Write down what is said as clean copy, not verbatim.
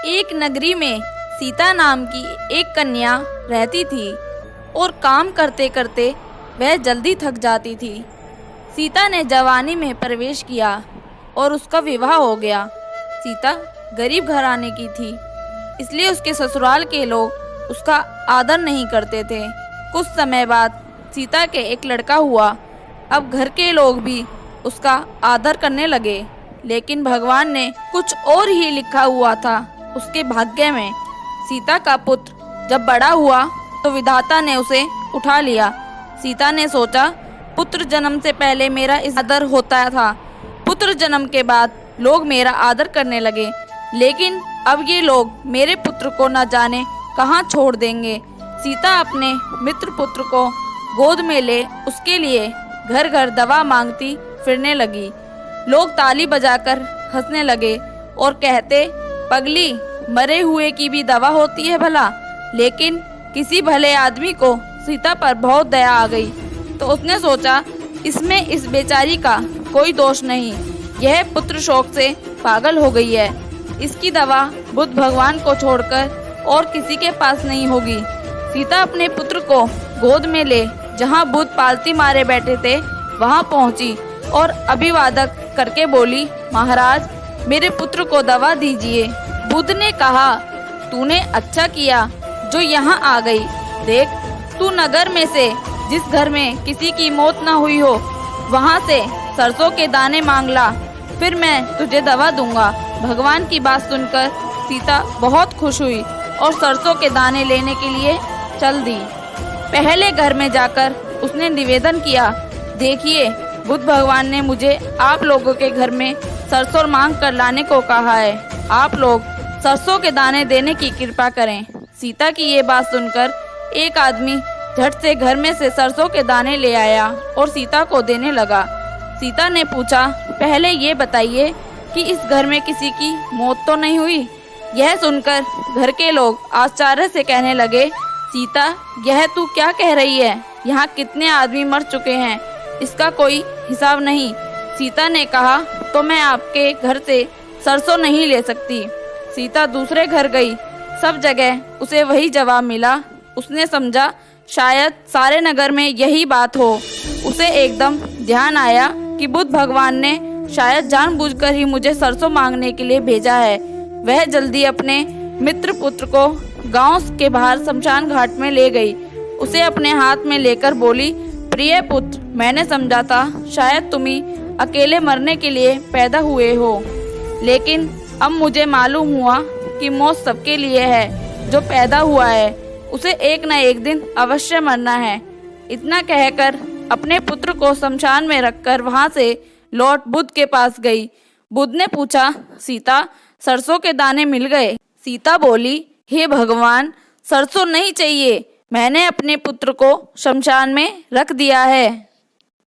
एक नगरी में सीता नाम की एक कन्या रहती थी और काम करते करते वह जल्दी थक जाती थी। सीता ने जवानी में प्रवेश किया और उसका विवाह हो गया। सीता गरीब घराने की थी, इसलिए उसके ससुराल के लोग उसका आदर नहीं करते थे। कुछ समय बाद सीता के एक लड़का हुआ। अब घर के लोग भी उसका आदर करने लगे, लेकिन भगवान ने कुछ और ही लिखा हुआ था उसके भाग्य में। सीता का पुत्र जब बड़ा हुआ तो विधाता ने उसे उठा लिया। सीता ने सोचा, पुत्र जन्म से पहले मेरा इस आदर होता था, पुत्र जन्म के बाद लोग मेरा आदर करने लगे, लेकिन अब ये लोग मेरे पुत्र को न जाने कहाँ छोड़ देंगे। सीता अपने मित्र पुत्र को गोद में ले उसके लिए घर घर दवा मांगती फिरने लगी। लोग ताली बजाकर हंसने लगे और कहते, पगली, मरे हुए की भी दवा होती है भला। लेकिन किसी भले आदमी को सीता पर बहुत दया आ गई, तो उसने सोचा, इसमें इस बेचारी का कोई दोष नहीं, यह पुत्र शोक से पागल हो गई है, इसकी दवा बुद्ध भगवान को छोड़कर और किसी के पास नहीं होगी। सीता अपने पुत्र को गोद में ले जहाँ बुद्ध पालती मारे बैठे थे वहाँ पहुँची और अभिवादक करके बोली, महाराज, मेरे पुत्र को दवा दीजिए। बुद्ध ने कहा, तूने अच्छा किया जो यहाँ आ गई। देख, तू नगर में से जिस घर में किसी की मौत न हुई हो वहाँ से सरसों के दाने मांग ला, फिर मैं तुझे दवा दूंगा। भगवान की बात सुनकर सीता बहुत खुश हुई और सरसों के दाने लेने के लिए चल दी। पहले घर में जाकर उसने निवेदन किया, देखिए, बुद्ध भगवान ने मुझे आप लोगों के घर में सरसों मांग कर लाने को कहा है, आप लोग सरसों के दाने देने की कृपा करें। सीता की ये बात सुनकर एक आदमी झट से घर में से सरसों के दाने ले आया और सीता को देने लगा। सीता ने पूछा, पहले ये बताइए कि इस घर में किसी की मौत तो नहीं हुई। यह सुनकर घर के लोग आश्चर्य से कहने लगे, सीता, यह तू क्या कह रही है? यहाँ कितने आदमी मर चुके हैं, इसका कोई हिसाब नहीं। सीता ने कहा, तो मैं आपके घर से सरसों नहीं ले सकती। सीता दूसरे घर गई, सब जगह उसे वही जवाब मिला। उसने समझा शायद सारे नगर में यही बात हो। उसे एकदम ध्यान आया कि बुद्ध भगवान ने शायद जानबूझकर ही मुझे सरसों मांगने के लिए भेजा है। वह जल्दी अपने मित्र पुत्र को गांव के बाहर शमशान घाट में ले गई। उसे अपने हाथ में लेकर बोली, प्रिय पुत्र, मैंने समझा था शायद तुम ही अकेले मरने के लिए पैदा हुए हो, लेकिन अब मुझे मालूम हुआ कि मौत सबके लिए है। जो पैदा हुआ है उसे एक न एक दिन अवश्य मरना है। इतना कहकर अपने पुत्र को शमशान में रखकर वहां से लौट बुद्ध के पास गई। बुद्ध ने पूछा, सीता, सरसों के दाने मिल गए? सीता बोली, हे भगवान, सरसों नहीं चाहिए, मैंने अपने पुत्र को शमशान में रख दिया है।